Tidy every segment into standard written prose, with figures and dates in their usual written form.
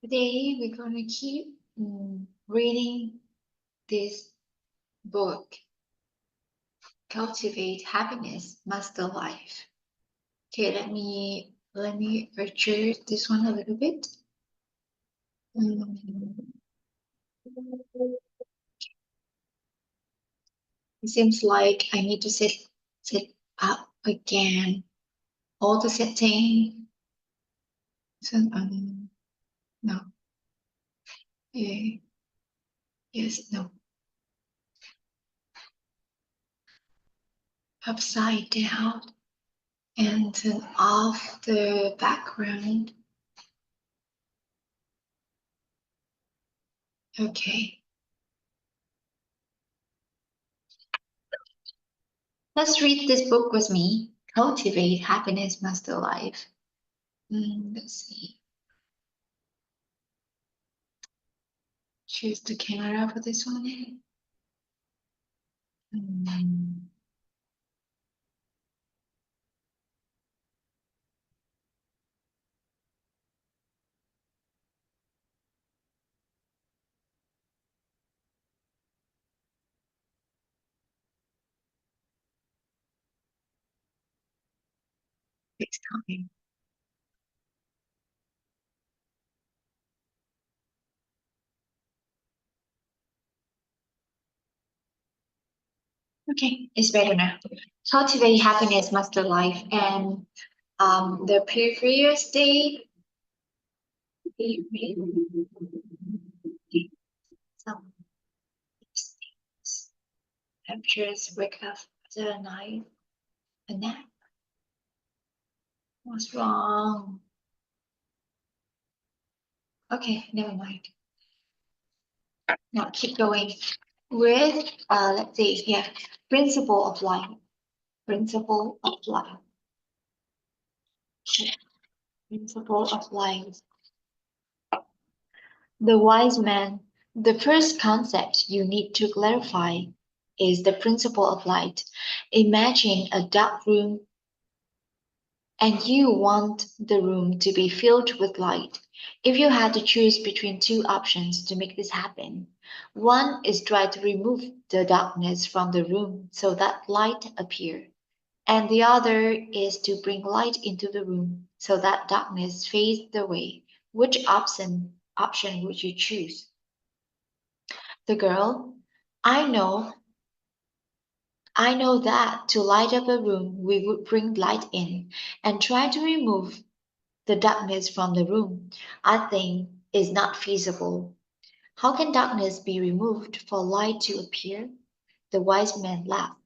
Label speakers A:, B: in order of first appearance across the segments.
A: Today we're going to keep reading this book, Cultivate Happiness, Master Life. Okay, let me adjust this one a little bit. It seems like I need to set up again all the setting. So, no. Yes, no. Upside down and turn off the background. Okay. Let's read this book with me. Cultivate Happiness, Master Life. Let's see. Choose the camera for this one. It's coming. Okay, it's better now. Cultivate Happiness, Master Life. And the previous day, we read some things. I'm just wake up the night. A nap. What's wrong? Okay, never mind. Now keep going with, let's see here, principle of life. Principle of life. Principle of life. The wise man, the first concept you need to clarify is the principle of light. Imagine a dark room and you want the room to be filled with light. If you had to choose between two options to make this happen, one is try to remove the darkness from the room so that light appear, and the other is to bring light into the room so that darkness fades away. Which option would you choose? The girl, I know, I know that to light up a room we would bring light in and try to remove the darkness from the room, I think is not feasible. How can darkness be removed for light to appear? The wise man laughed.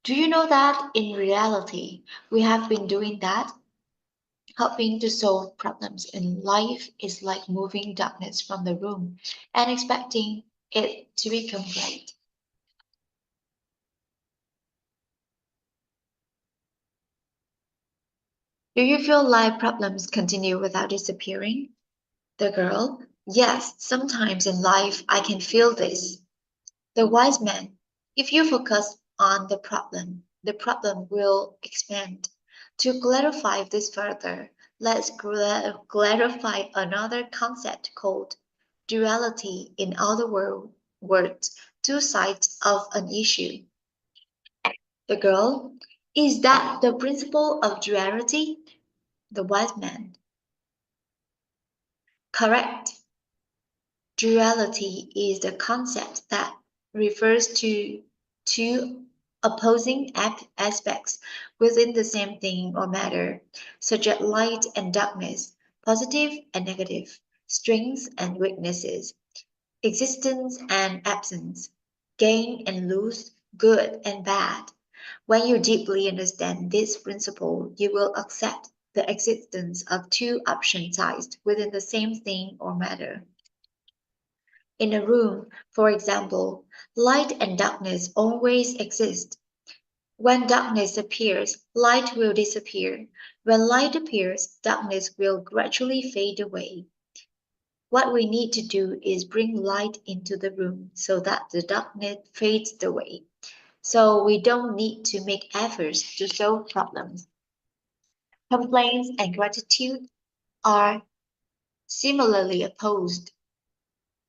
A: Do you know that in reality we have been doing that? Helping to solve problems in life is like moving darkness from the room and expecting it to become light. Do you feel like problems continue without disappearing? The girl, yes, sometimes in life I can feel this. The wise man, if you focus on the problem will expand. To clarify this further, let's clarify another concept called duality. In other words, two sides of an issue. The girl, is that the principle of duality? The wise man, correct. Duality is the concept that refers to two opposing aspects within the same thing or matter, such as light and darkness, positive and negative, strengths and weaknesses, existence and absence, gain and lose, good and bad. When you deeply understand this principle, you will accept the existence of two option sides within the same thing or matter. In a room, for example, light and darkness always exist. When darkness appears, light will disappear. When light appears, darkness will gradually fade away. What we need to do is bring light into the room so that the darkness fades away. So we don't need to make efforts to solve problems. Complaints and gratitude are similarly opposed.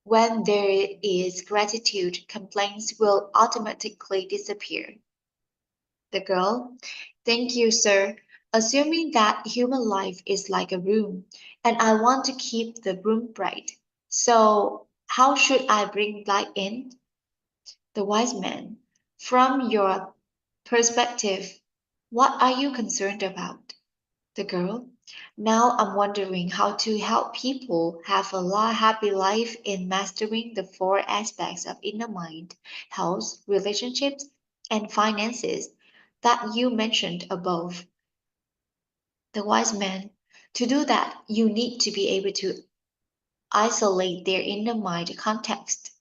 A: When there is gratitude, complaints will automatically disappear. The girl, thank you, sir. Assuming that human life is like a room, and I want to keep the room bright. So, how should I bring light in? The wise man, from your perspective, what are you concerned about? The girl, now I'm wondering how to help people have a happy life in mastering the four aspects of inner mind, health, relationships, and finances that you mentioned above. The wise man, to do that, you need to be able to isolate their inner mind context.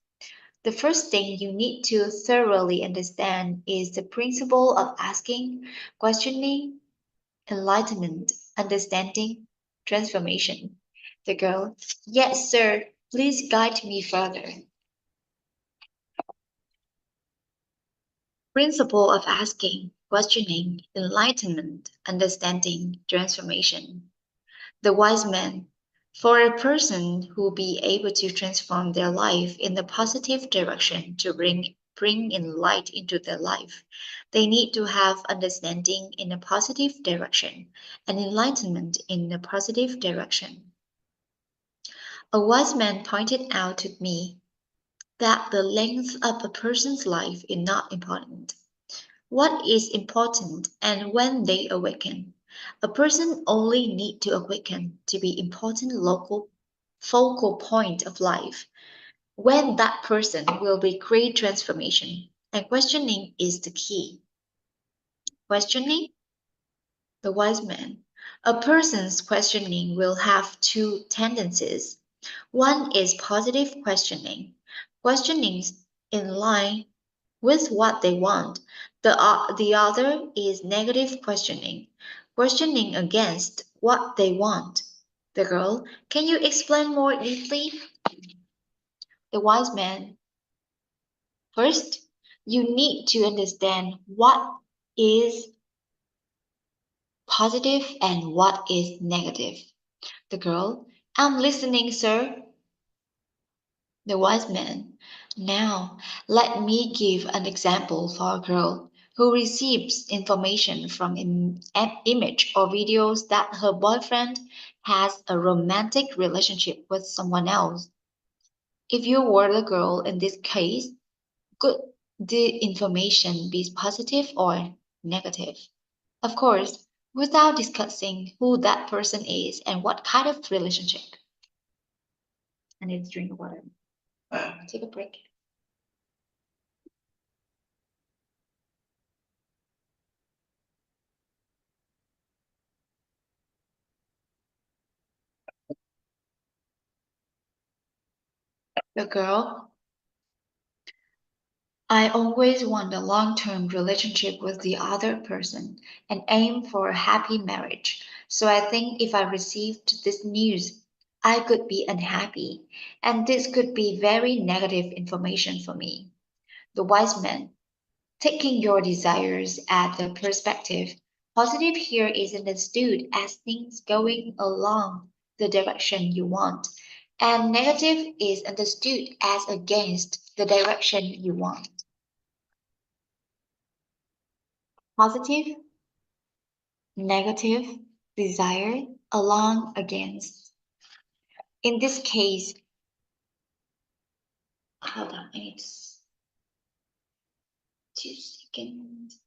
A: The first thing you need to thoroughly understand is the principle of asking, questioning, enlightenment, understanding, transformation. The girl, yes, sir, please guide me further. Principle of asking, questioning, enlightenment, understanding, transformation. The wise man, for a person who be able to transform their life in the positive direction to bring in light into their life, they need to have understanding in a positive direction and enlightenment in a positive direction. A wise man pointed out to me that the length of a person's life is not important. What is important and when they awaken. A person only need to awaken to be important local focal point of life. When that person will be great transformation. And questioning is the key. Questioning the wise man. A person's questioning will have two tendencies. One is positive questioning, questioning in line with what they want. The other is negative questioning, questioning against what they want. The girl, can you explain more neatly? The wise man, first, you need to understand what is positive and what is negative. The girl, I'm listening, sir. The wise man, now let me give an example for a girl who receives information from an image or videos that her boyfriend has a romantic relationship with someone else. If you were the girl in this case, could the information be positive or negative? Of course, without discussing who that person is and what kind of relationship. I need to drink water. Take a break. The girl, I always want a long-term relationship with the other person and aim for a happy marriage. So I think if I received this news, I could be unhappy, and this could be very negative information for me. The wise man, taking your desires as the perspective, positive here is understood as things going along the direction you want, and negative is understood as against the direction you want. Positive, negative, desire, along, against. In this case, hold on, I need 2 seconds.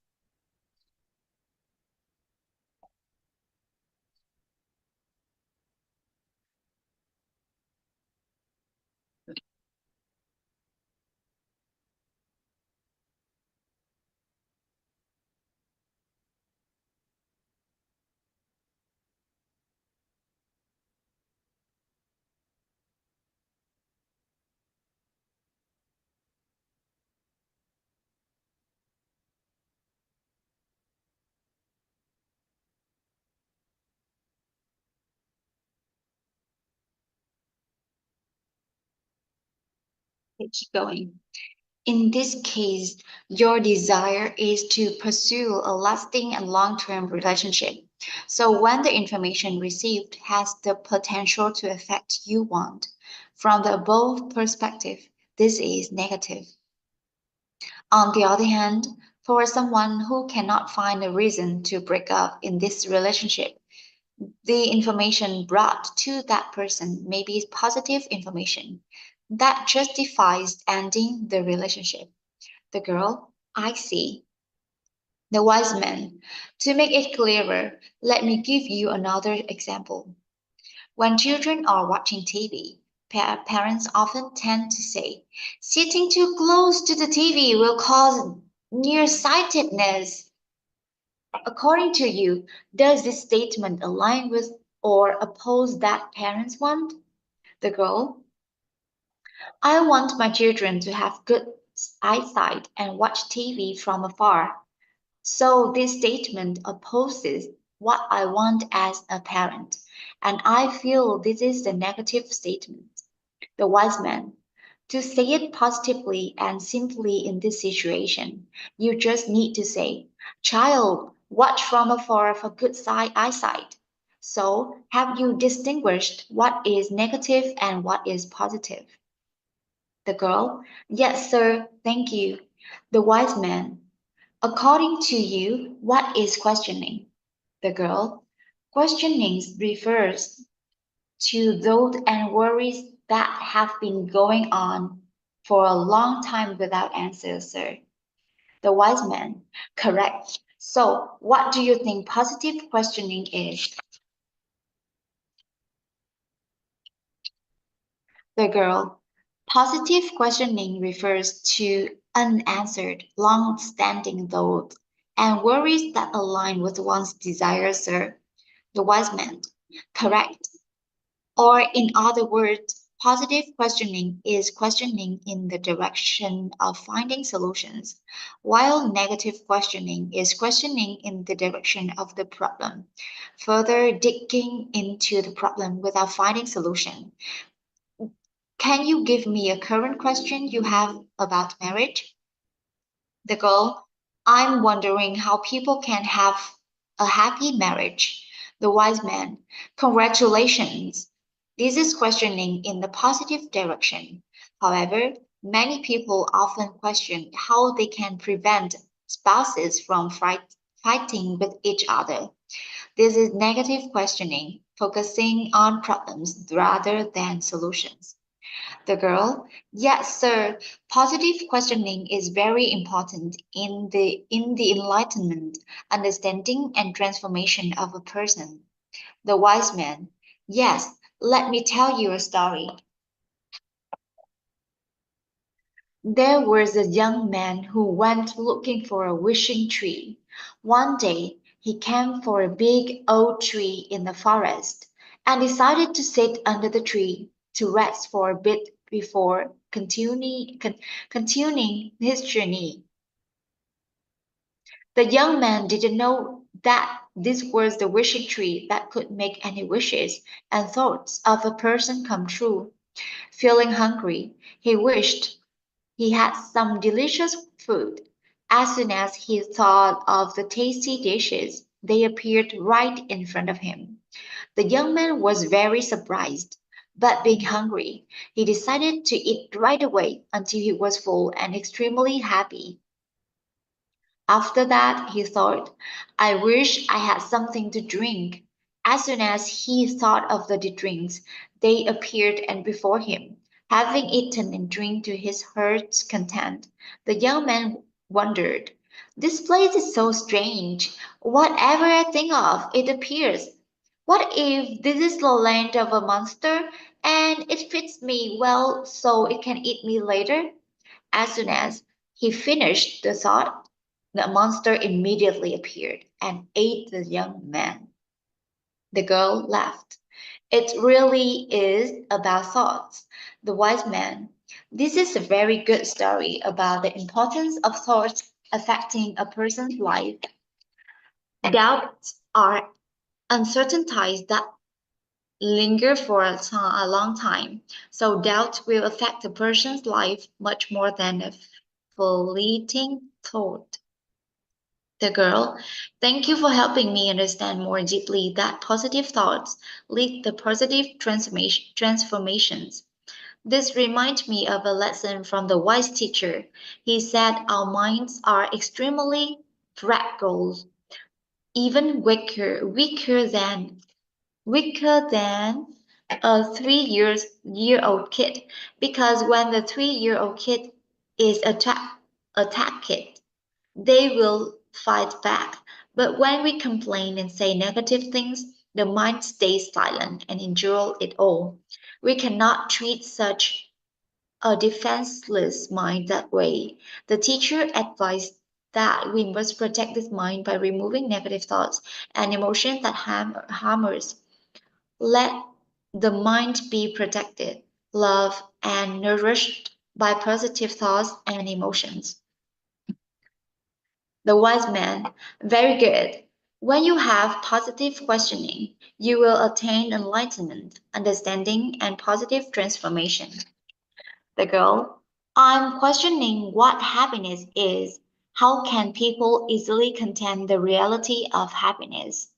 A: Keep going. In this case, your desire is to pursue a lasting and long term relationship. So when the information received has the potential to affect you want, from the above perspective, this is negative. On the other hand, for someone who cannot find a reason to break up in this relationship, the information brought to that person may be positive information that justifies ending the relationship. The girl, I see. The wise man. To make it clearer, let me give you another example. When children are watching TV, parents often tend to say, sitting too close to the TV will cause nearsightedness. According to you, does this statement align with or oppose that parents want? The girl, I want my children to have good eyesight and watch TV from afar. So this statement opposes what I want as a parent, and I feel this is a negative statement. The wise man. To say it positively and simply in this situation, you just need to say, child, watch from afar for good eyesight. So, have you distinguished what is negative and what is positive? The girl, yes, sir, thank you. The wise man, according to you, what is questioning? The girl, questioning refers to thoughts and worries that have been going on for a long time without answers, sir. The wise man, correct. So, what do you think positive questioning is? The girl, positive questioning refers to unanswered, long standing thoughts and worries that align with one's desires, sir. The wise man, correct. Or, in other words, positive questioning is questioning in the direction of finding solutions, while negative questioning is questioning in the direction of the problem, further digging into the problem without finding solution. Can you give me a current question you have about marriage? The girl, I'm wondering how people can have a happy marriage. The wise man, congratulations. This is questioning in the positive direction. However, many people often question how they can prevent spouses from fighting with each other. This is negative questioning, focusing on problems rather than solutions. The girl, yes, sir. Positive questioning is very important in the enlightenment, understanding, and transformation of a person. The wise man, yes. Let me tell you a story. There was a young man who went looking for a wishing tree. One day, he came for a big old tree in the forest and decided to sit under the tree to rest for a bit before continuing his journey. The young man didn't know that this was the wishing tree that could make any wishes and thoughts of a person come true. Feeling hungry, he wished he had some delicious food. As soon as he thought of the tasty dishes, they appeared right in front of him. The young man was very surprised, but being hungry, he decided to eat right away until he was full and extremely happy. After that, he thought, I wish I had something to drink. As soon as he thought of the drinks, they appeared and before him. Having eaten and drink to his heart's content, the young man wondered, this place is so strange. Whatever I think of, it appears. What if this is the land of a monster and it fits me well so it can eat me later? As soon as he finished the thought, the monster immediately appeared and ate the young man. The girl laughed. It really is about thoughts. The wise man. This is a very good story about the importance of thoughts affecting a person's life. Doubts are uncertainties that linger for a long time. So doubt will affect a person's life much more than a fleeting thought. The girl, thank you for helping me understand more deeply that positive thoughts lead to positive transformations. This reminds me of a lesson from the wise teacher. He said our minds are extremely fragile, even weaker than a 3 year old kid, because when the 3 year old kid is attacked, they will fight back. But when we complain and say negative things, the mind stays silent and endure it all. We cannot treat such a defenseless mind that way. The teacher advised that we must protect this mind by removing negative thoughts and emotions that harm us. Let the mind be protected, loved, and nourished by positive thoughts and emotions. The wise man, very good. When you have positive questioning, you will attain enlightenment, understanding, and positive transformation. The girl, I'm questioning what happiness is. How can people easily contend the reality of happiness?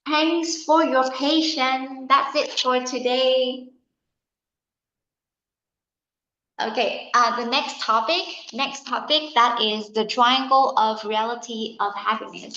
A: Thanks for your patience. That's it for today. Okay, the next topic that is the triangle of reality of happiness.